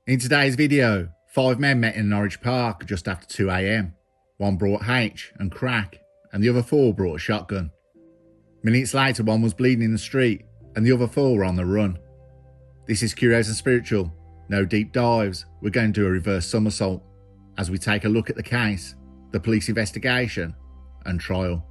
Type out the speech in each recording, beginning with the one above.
In today's video, 5 men met in Norwich Park just after 2 AM. One brought H and crack, and the other 4 brought a shotgun. Minutes later, one was bleeding in the street, and the other 4 were on the run. This is Curios&Spiritual. No deep dives, we're going to do a reverse somersault as we take a look at the case, the police investigation, and trial.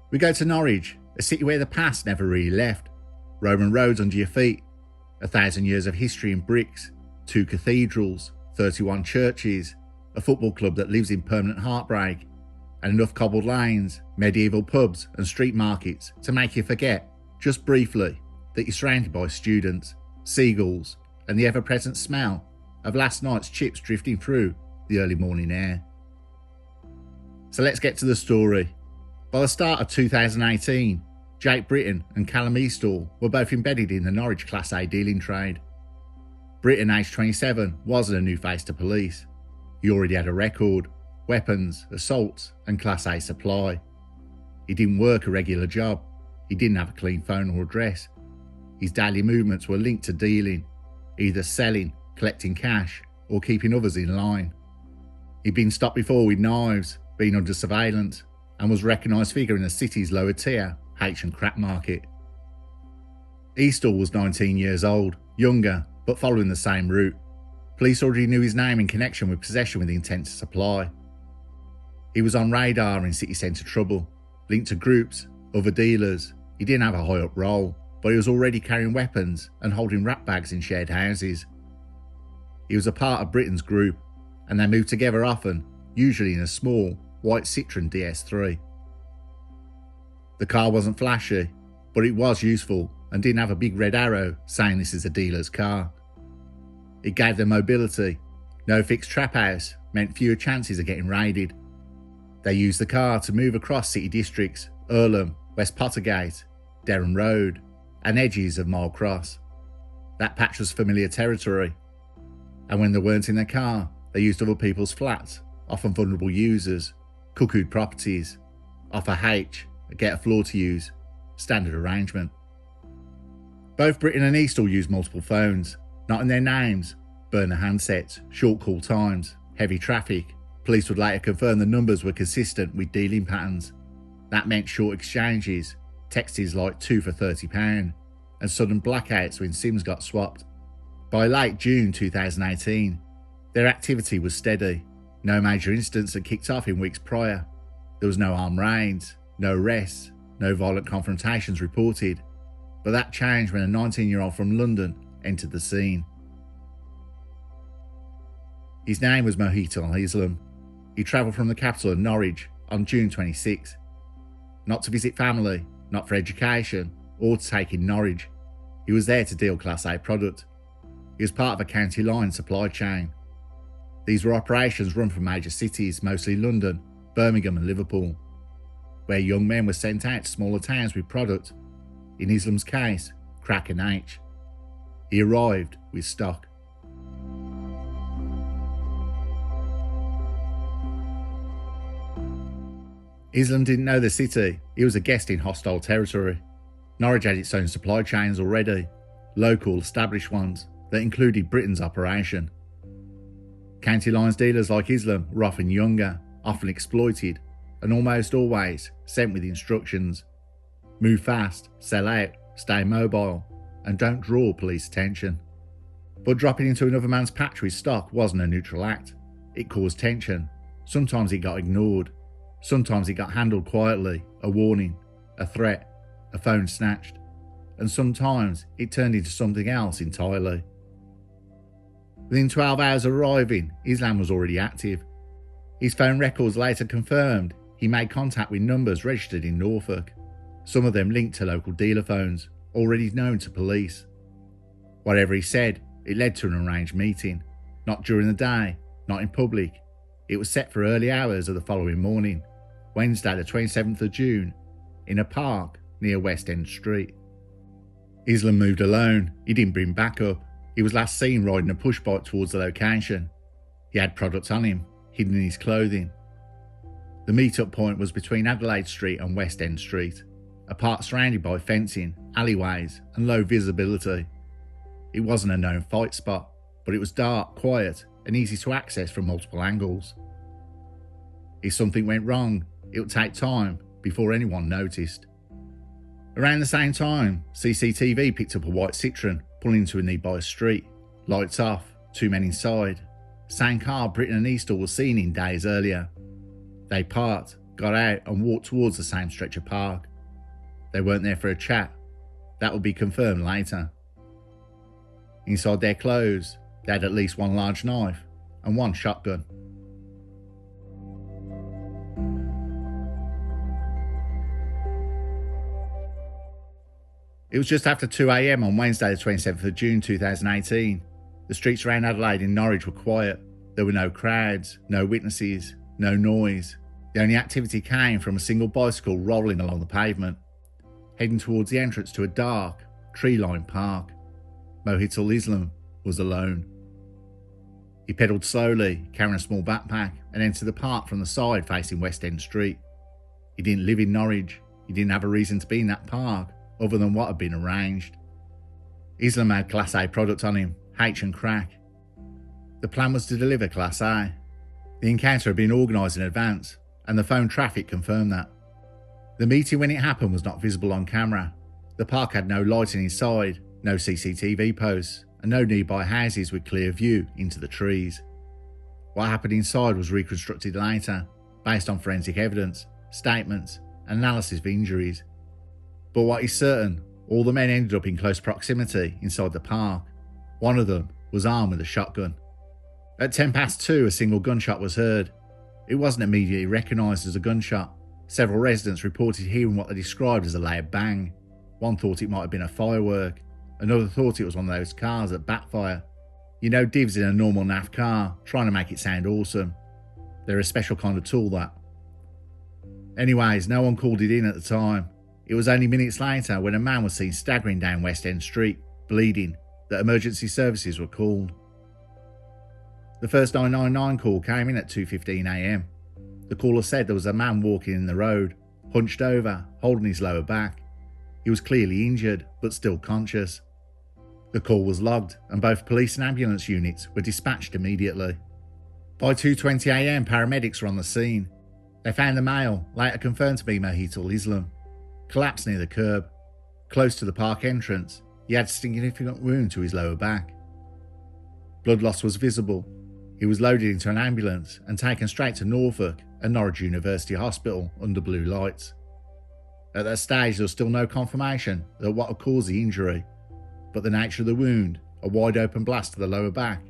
We go to Norwich, a city where the past never really left. Roman roads under your feet, 1,000 years of history in bricks, 2 cathedrals, 31 churches, a football club that lives in permanent heartbreak, and enough cobbled lanes, medieval pubs and street markets to make you forget, just briefly, that you're surrounded by students, seagulls, and the ever-present smell of last night's chips drifting through the early morning air. So let's get to the story. By the start of 2018, Jake Britton and Callum Eastall were both embedded in the Norwich Class A dealing trade. Britton, aged 27, wasn't a new face to police. He already had a record, weapons, assaults and Class A supply. He didn't work a regular job. He didn't have a clean phone or address. His daily movements were linked to dealing, either selling, collecting cash or keeping others in line. He'd been stopped before with knives, been under surveillance, and was a recognised figure in the city's lower tier H and crack market. Eastall was 19 years old, younger, but following the same route. Police already knew his name in connection with possession with the intent to supply. He was on radar in city centre trouble, linked to groups, other dealers. He didn't have a high up role, but he was already carrying weapons and holding rat bags in shared houses. He was a part of Britain's group, and they moved together often, usually in a small, white Citroen DS3. The car wasn't flashy, but it was useful and didn't have a big red arrow saying this is a dealer's car. It gave them mobility. No fixed trap house meant fewer chances of getting raided. They used the car to move across city districts, Earlham, West Pottergate, Derham Road, and edges of Mile Cross. That patch was familiar territory. And when they weren't in their car, they used other people's flats, often vulnerable users, cuckooed properties, offer H, get a floor to use, standard arrangement. Both Britton and Eastall used multiple phones, not in their names, burner handsets, short call times, heavy traffic. Police would later confirm the numbers were consistent with dealing patterns. That meant short exchanges, texts like 2 for £30, and sudden blackouts when SIMs got swapped. By late June 2018, their activity was steady. No major incidents had kicked off in weeks prior. There was no armed raids, no arrests, no violent confrontations reported. But that changed when a 19-year-old from London entered the scene. His name was Mohit Islam. He travelled from the capital of Norwich on June 26. Not to visit family, not for education, or to take in Norwich. He was there to deal Class A product. He was part of a county line supply chain. These were operations run from major cities, mostly London, Birmingham and Liverpool, where young men were sent out to smaller towns with product. In Islam's case, crack and H. He arrived with stock. Islam didn't know the city. He was a guest in hostile territory. Norwich had its own supply chains already, local, established ones that included Britain's operation. County lines dealers like Islam were often younger, often exploited, and almost always sent with instructions. Move fast, sell out, stay mobile, and don't draw police attention. But dropping into another man's patch with stock wasn't a neutral act. It caused tension. Sometimes it got ignored. Sometimes it got handled quietly, a warning, a threat, a phone snatched. And sometimes it turned into something else entirely. Within 12 hours of arriving, Islam was already active. His phone records later confirmed he made contact with numbers registered in Norfolk, some of them linked to local dealer phones, already known to police. Whatever he said, it led to an arranged meeting. Not during the day, not in public. It was set for early hours of the following morning, Wednesday the 27th of June, in a park near West End Street. Islam moved alone. He didn't bring backup. He was last seen riding a push bike towards the location. He had products on him, hidden in his clothing. The meet-up point was between Adelaide Street and West End Street. a park surrounded by fencing, alleyways, and low visibility. It wasn't a known fight spot, but it was dark, quiet, and easy to access from multiple angles. If something went wrong, it would take time before anyone noticed. Around the same time, CCTV picked up a white Citroen pulling into a nearby street. Lights off, 2 men inside. Same car Britton and Eastal were seen in days earlier. They parked, got out and walked towards the same stretch of park. They weren't there for a chat. That would be confirmed later. Inside their clothes, they had at least one large knife and one shotgun. It was just after 2 a.m. on Wednesday the 27th of June 2018. The streets around Adelaide and Norwich were quiet. There were no crowds, no witnesses, no noise. The only activity came from a single bicycle rolling along the pavement, heading towards the entrance to a dark, tree-lined park. Mohitul Islam was alone. He pedalled slowly, carrying a small backpack, and entered the park from the side facing West End Street. He didn't live in Norwich. He didn't have a reason to be in that park other than what had been arranged. Islam had Class A product on him, H and crack. The plan was to deliver Class A. The encounter had been organised in advance, and the phone traffic confirmed that. The meeting when it happened was not visible on camera. The park had no lighting inside, no CCTV posts, and no nearby houses with clear view into the trees. What happened inside was reconstructed later, based on forensic evidence, statements, and analysis of injuries. But what is certain, all the men ended up in close proximity inside the park. One of them was armed with a shotgun. At 2:10, a single gunshot was heard. It wasn't immediately recognised as a gunshot. Several residents reported hearing what they described as a loud bang. One thought it might have been a firework. Another thought it was one of those cars that backfire. You know, divs in a normal NAF car, trying to make it sound awesome. They're a special kind of tool, that. Anyways, no one called it in at the time. It was only minutes later, when a man was seen staggering down West End Street, bleeding, that emergency services were called. The first 999 call came in at 2:15 a.m. The caller said there was a man walking in the road, hunched over, holding his lower back. He was clearly injured, but still conscious. The call was logged, and both police and ambulance units were dispatched immediately. By 2:20 a.m, paramedics were on the scene. They found the male, later confirmed to be Mohitul Islam, collapsed near the curb. Close to the park entrance, he had a significant wound to his lower back. Blood loss was visible. He was loaded into an ambulance and taken straight to Norfolk and Norwich University Hospital under blue lights. At that stage, there was still no confirmation that what had caused the injury, but the nature of the wound, a wide open blast to the lower back,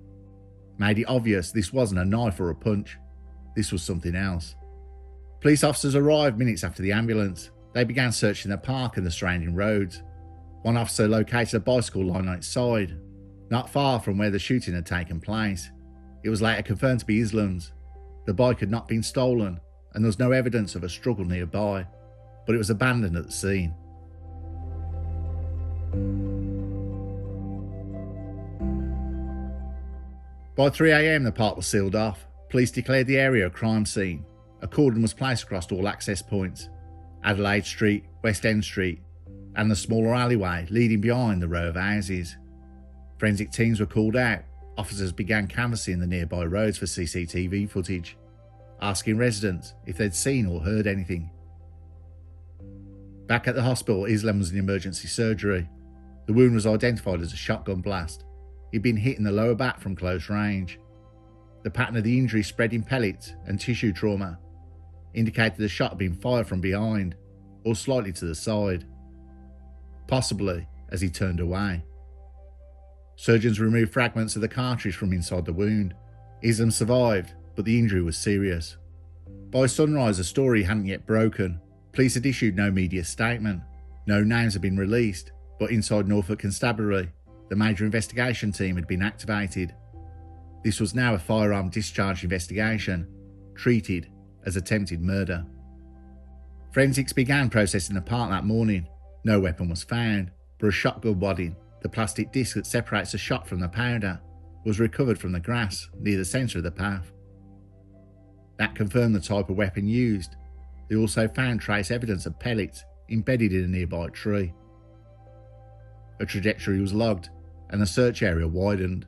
made it obvious this wasn't a knife or a punch. This was something else. Police officers arrived minutes after the ambulance. They began searching the park and the surrounding roads. One officer located a bicycle lying on its side, not far from where the shooting had taken place. It was later confirmed to be Islam's. The bike had not been stolen, and there was no evidence of a struggle nearby, but it was abandoned at the scene. By 3 a.m, the park was sealed off. Police declared the area a crime scene. A cordon was placed across all access points: Adelaide Street, West End Street, and the smaller alleyway leading behind the row of houses. Forensic teams were called out. Officers began canvassing the nearby roads for CCTV footage, asking residents if they'd seen or heard anything. Back at the hospital, Islam was in emergency surgery. The wound was identified as a shotgun blast. He'd been hit in the lower back from close range. The pattern of the injury, spread in pellets and tissue trauma, indicated the shot had been fired from behind or slightly to the side, possibly as he turned away. Surgeons removed fragments of the cartridge from inside the wound. Islam survived, but the injury was serious. By sunrise, the story hadn't yet broken. Police had issued no media statement. No names had been released, but inside Norfolk Constabulary, the major investigation team had been activated. This was now a firearm discharge investigation, treated as attempted murder. Forensics began processing the park that morning. No weapon was found, but a shotgun wadding, the plastic disc that separates the shot from the powder, was recovered from the grass near the centre of the path. That confirmed the type of weapon used. They also found trace evidence of pellets embedded in a nearby tree. A trajectory was logged and the search area widened.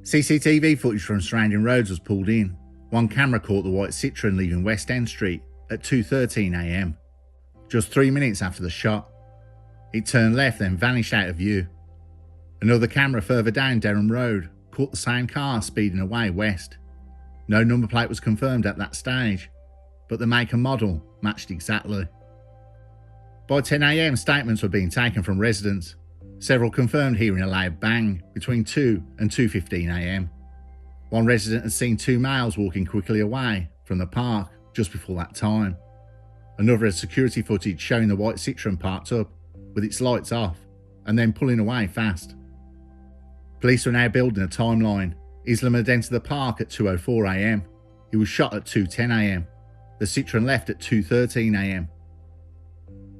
CCTV footage from surrounding roads was pulled in. One camera caught the white Citroen leaving West End Street at 2:13 a.m, just 3 minutes after the shot. It turned left then vanished out of view. Another camera further down Derham Road caught the same car speeding away west. No number plate was confirmed at that stage, but the make and model matched exactly. By 10 a.m, statements were being taken from residents. Several confirmed hearing a loud bang between 2 and 2:15 a.m. One resident had seen two males walking quickly away from the park just before that time. Another had security footage showing the white Citroen parked up with its lights off and then pulling away fast. Police were now building a timeline. Islam had entered the park at 2:04 a.m. He was shot at 2:10 a.m. The Citroen left at 2:13 a.m.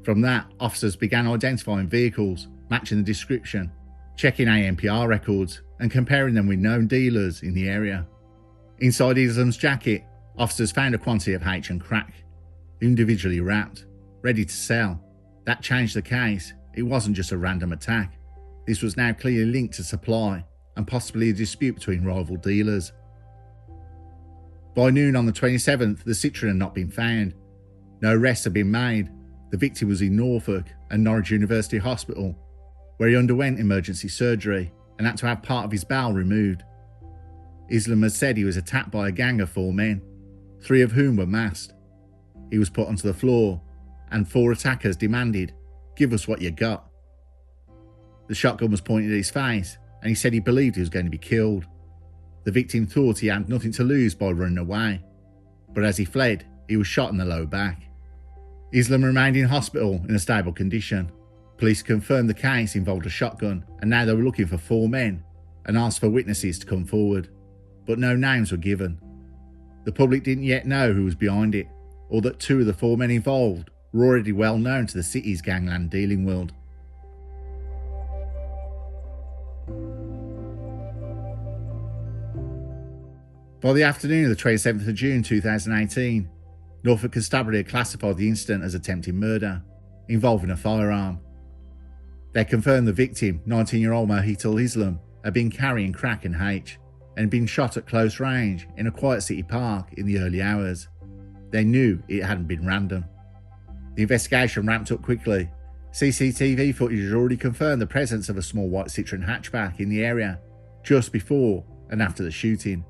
From that, officers began identifying vehicles, matching the description, checking ANPR records and comparing them with known dealers in the area. Inside Islam's jacket, officers found a quantity of H and crack, individually wrapped, ready to sell. That changed the case. It wasn't just a random attack. This was now clearly linked to supply and possibly a dispute between rival dealers. By noon on the 27th, the Citroen had not been found. No arrests had been made. The victim was in Norfolk and Norwich University Hospital, where he underwent emergency surgery and had to have part of his bowel removed. Islam had said he was attacked by a gang of 4 men, 3 of whom were masked. He was put onto the floor and 4 attackers demanded, "Give us what you got." The shotgun was pointed at his face and he said he believed he was going to be killed. The victim thought he had nothing to lose by running away, but as he fled, he was shot in the lower back. Islam remained in hospital in a stable condition. Police confirmed the case involved a shotgun and now they were looking for 4 men and asked for witnesses to come forward, but no names were given. The public didn't yet know who was behind it, or that 2 of the 4 men involved were already well known to the city's gangland dealing world. By the afternoon of the 27th of June 2018, Norfolk Constabulary had classified the incident as attempted murder, involving a firearm. They confirmed the victim, 19-year-old Mohitul Islam, had been carrying crack and H, and been shot at close range in a quiet city park in the early hours. They knew it hadn't been random. The investigation ramped up quickly. CCTV footage had already confirmed the presence of a small white Citroen hatchback in the area just before and after the shooting.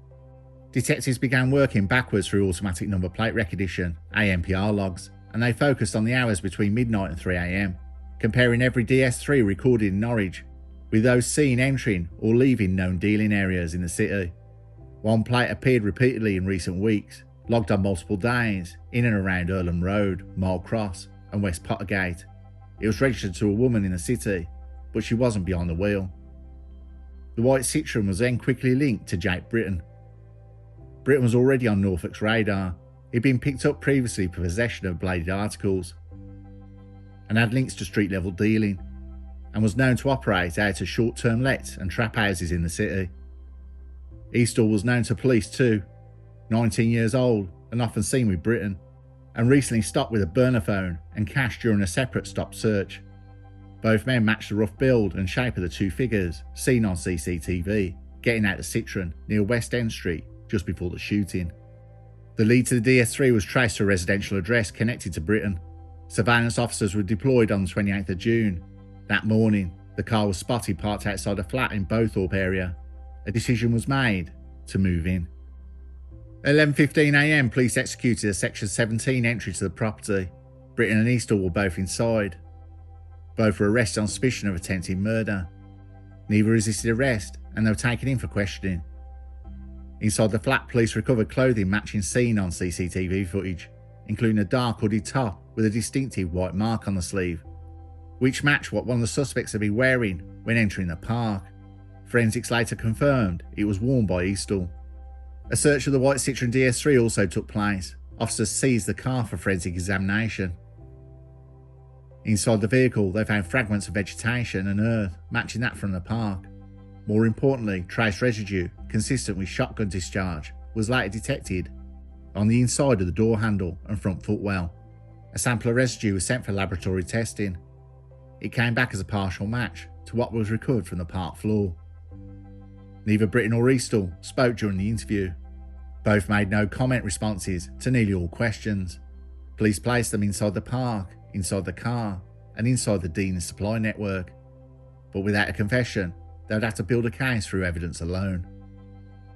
Detectives began working backwards through automatic number plate recognition, ANPR logs, and they focused on the hours between midnight and 3 a.m, comparing every DS3 recorded in Norwich with those seen entering or leaving known dealing areas in the city. One plate appeared repeatedly in recent weeks, logged on multiple days in and around Earlham Road, Mile Cross and West Pottergate. It was registered to a woman in the city, but she wasn't behind the wheel. The white Citroen was then quickly linked to Jake Britton. Britton was already on Norfolk's radar. He'd been picked up previously for possession of bladed articles and had links to street level dealing, and was known to operate out of short-term lets and trap houses in the city. Eastall was known to police too, 19 years old and often seen with Britton, and recently stopped with a burner phone and cash during a separate stop search. Both men matched the rough build and shape of the 2 figures seen on CCTV getting out the Citroen near West End Street just before the shooting. The lead to the DS3 was traced to a residential address connected to Britton. Surveillance officers were deployed on the 28th of June. That morning, the car was spotted parked outside a flat in Bowthorpe area. A decision was made to move in. At 11:15 a.m, police executed a Section 17 entry to the property. Britton and Eastall were both inside. Both were arrested on suspicion of attempted murder. Neither resisted arrest and they were taken in for questioning. Inside the flat, police recovered clothing matching seen on CCTV footage, including a dark hooded top with a distinctive white mark on the sleeve, which matched what one of the suspects had been wearing when entering the park. Forensics later confirmed it was worn by Eastall. A search of the white Citroen DS3 also took place. Officers seized the car for forensic examination. Inside the vehicle, they found fragments of vegetation and earth matching that from the park. More importantly, trace residue consistent with shotgun discharge was later detected on the inside of the door handle and front footwell, A sample of residue was sent for laboratory testing. It came back as a partial match to what was recovered from the park floor. Neither Britton or Eastall spoke during the interview. Both made no comment responses to nearly all questions. Police placed them inside the park, inside the car, and inside the Dean's supply network. But without a confession, they would have to build a case through evidence alone.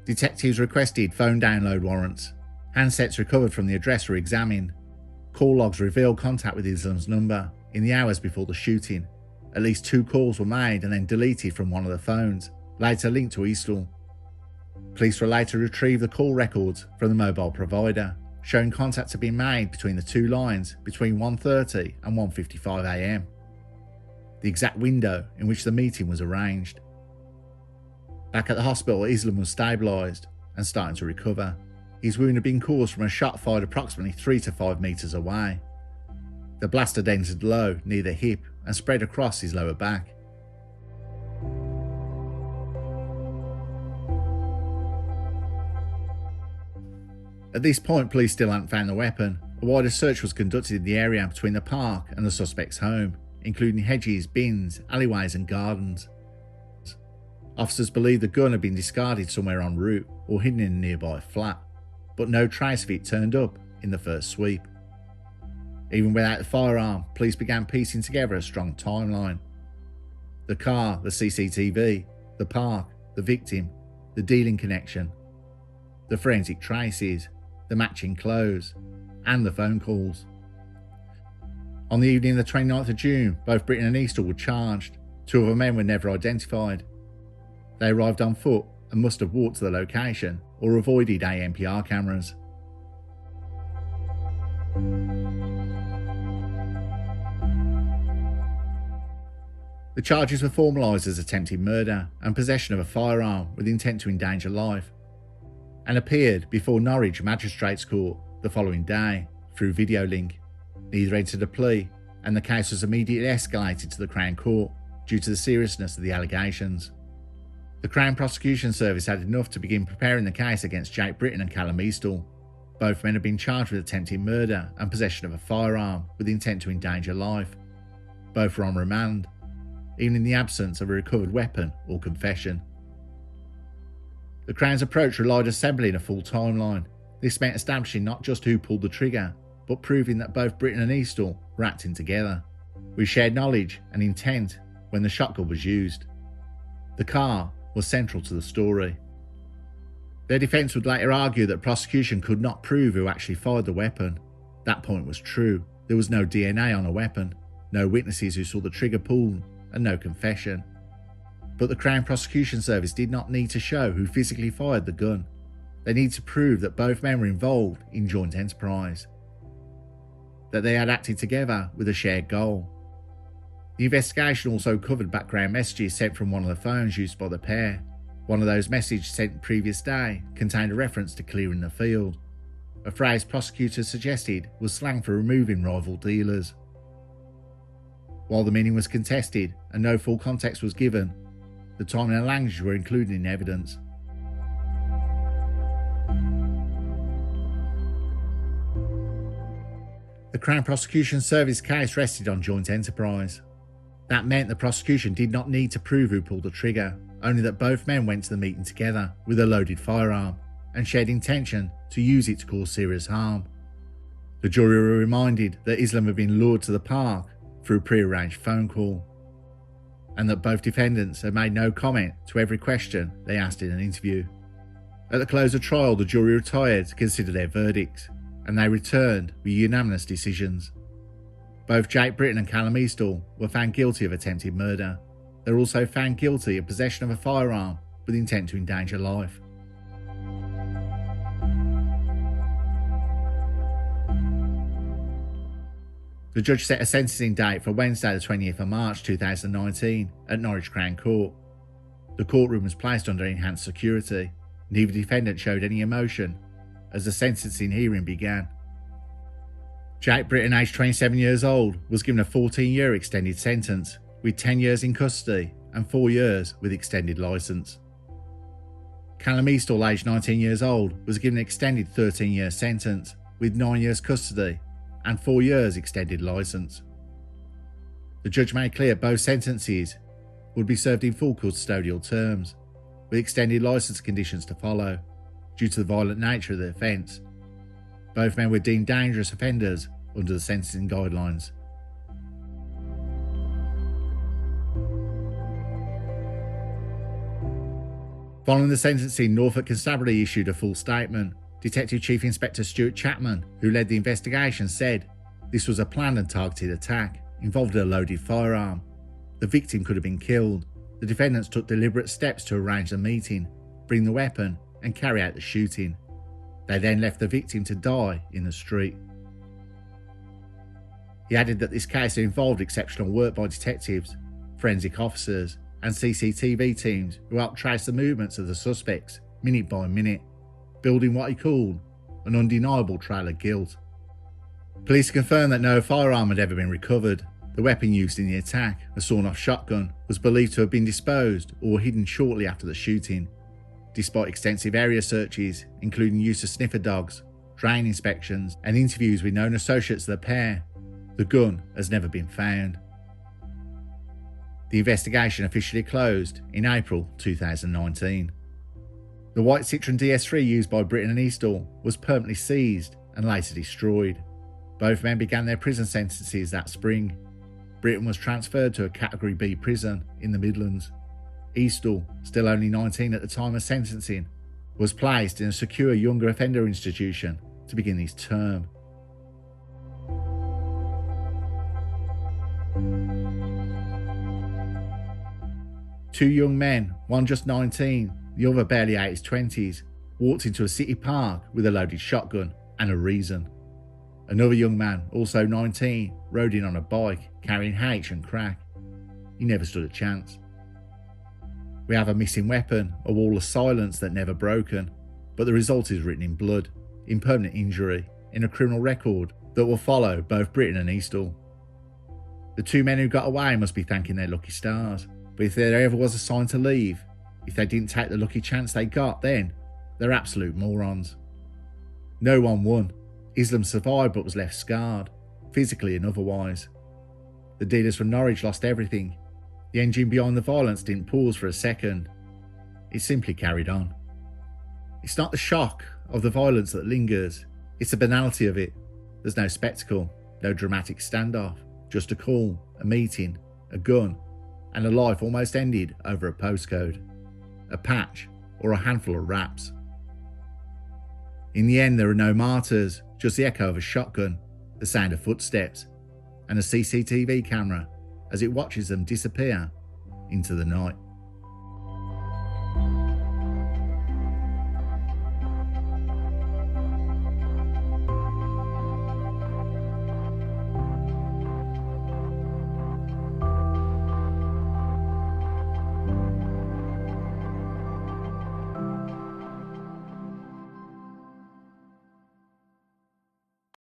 Detectives requested phone download warrants. Handsets recovered from the address were examined. Call logs revealed contact with Islam's number in the hours before the shooting. At least 2 calls were made and then deleted from one of the phones, later linked to Eastall. Police were later retrieved the call records from the mobile provider, showing contact had been made between the 2 lines between 1:30 and 1:55 a.m. The exact window in which the meeting was arranged. Back at the hospital, Islam was stabilised and starting to recover. His wound had been caused from a shot fired approximately 3 to 5 metres away. The blast had entered low near the hip and spread across his lower back. At this point, police still hadn't found the weapon. A wider search was conducted in the area between the park and the suspect's home, including hedges, bins, alleyways and gardens. Officers believed the gun had been discarded somewhere en route or hidden in a nearby flat, but no trace of it turned up in the first sweep. Even without the firearm, police began piecing together a strong timeline. The car, the CCTV, the park, the victim, the dealing connection, the forensic traces, the matching clothes, and the phone calls. On the evening of the 29th of June, both Britton and Eastall were charged. 2 other men were never identified. They arrived on foot and must have walked to the location or avoided ANPR cameras. The charges were formalised as attempted murder and possession of a firearm with intent to endanger life, and appeared before Norwich Magistrates Court the following day through video link. Neither entered a plea, and the case was immediately escalated to the Crown Court due to the seriousness of the allegations. The Crown Prosecution Service had enough to begin preparing the case against Jake Britton and Callum Eastall. Both men had been charged with attempted murder and possession of a firearm with intent to endanger life. Both were on remand, even in the absence of a recovered weapon or confession. The Crown's approach relied on assembling a full timeline. This meant establishing not just who pulled the trigger, but proving that both Britton and Eastall were acting together, with shared knowledge and intent when the shotgun was used. The car was central to the story. Their defence would later argue that prosecution could not prove who actually fired the weapon. That point was true. There was no DNA on a weapon, no witnesses who saw the trigger pulled, and no confession. But the Crown Prosecution Service did not need to show who physically fired the gun. They needed to prove that both men were involved in joint enterprise, that they had acted together with a shared goal. The investigation also covered background messages sent from one of the phones used by the pair. One of those messages sent the previous day contained a reference to clearing the field, a phrase prosecutors suggested was slang for removing rival dealers. While the meaning was contested and no full context was given, the time and language were included in evidence. The Crown Prosecution Service case rested on joint enterprise. That meant the prosecution did not need to prove who pulled the trigger, only that both men went to the meeting together with a loaded firearm and shared intention to use it to cause serious harm. The jury were reminded that Islam had been lured to the park through a pre-arranged phone call, and that both defendants had made no comment to every question they asked in an interview. At the close of trial, the jury retired to consider their verdicts, and they returned with unanimous decisions. Both Jake Britton and Callum Eastall were found guilty of attempted murder. They were also found guilty of possession of a firearm with intent to endanger life. The judge set a sentencing date for Wednesday the 20th of March 2019 at Norwich Crown Court. The courtroom was placed under enhanced security. Neither defendant showed any emotion as the sentencing hearing began. Jake Britton, aged 27 years old, was given a 14-year extended sentence with 10 years in custody and 4 years with extended licence. Callum Eastall, aged 19 years old, was given an extended 13-year sentence with 9 years custody and 4 years extended licence. The judge made clear both sentences would be served in full custodial terms, with extended licence conditions to follow, due to the violent nature of the offence. Both men were deemed dangerous offenders under the sentencing guidelines. Following the sentencing, Norfolk Constabulary issued a full statement. Detective Chief Inspector Stuart Chapman, who led the investigation, said this was a planned and targeted attack, involved a loaded firearm. The victim could have been killed. The defendants took deliberate steps to arrange the meeting, bring the weapon, and carry out the shooting. They then left the victim to die in the street. He added that this case involved exceptional work by detectives, forensic officers, and CCTV teams who helped trace the movements of the suspects minute by minute, building what he called an undeniable trail of guilt. Police confirmed that no firearm had ever been recovered. The weapon used in the attack, a sawn-off shotgun, was believed to have been disposed or hidden shortly after the shooting. Despite extensive area searches, including use of sniffer dogs, drain inspections, and interviews with known associates of the pair, the gun has never been found. The investigation officially closed in April 2019. The white Citroen DS3 used by Britton and Eastall was permanently seized and later destroyed. Both men began their prison sentences that spring. Britton was transferred to a Category B prison in the Midlands. Eastall, still only 19 at the time of sentencing, was placed in a secure younger offender institution to begin his term. Two young men, one just 19, the other barely out his 20s, walked into a city park with a loaded shotgun and a reason. Another young man, also 19, rode in on a bike carrying H and crack. He never stood a chance. We have a missing weapon, a wall of silence that never broken, but the result is written in blood, in permanent injury, in a criminal record that will follow both Britton and Eastall. The two men who got away must be thanking their lucky stars. But if there ever was a sign to leave, if they didn't take the lucky chance they got, then they're absolute morons. No one won. Islam survived but was left scarred, physically and otherwise. The dealers from Norwich lost everything. The engine behind the violence didn't pause for a second. It simply carried on. It's not the shock of the violence that lingers, it's the banality of it. There's no spectacle, no dramatic standoff, just a call, a meeting, a gun, and a life almost ended over a postcode, a patch, or a handful of raps. In the end, there are no martyrs, just the echo of a shotgun, the sound of footsteps, and a CCTV camera as it watches them disappear into the night.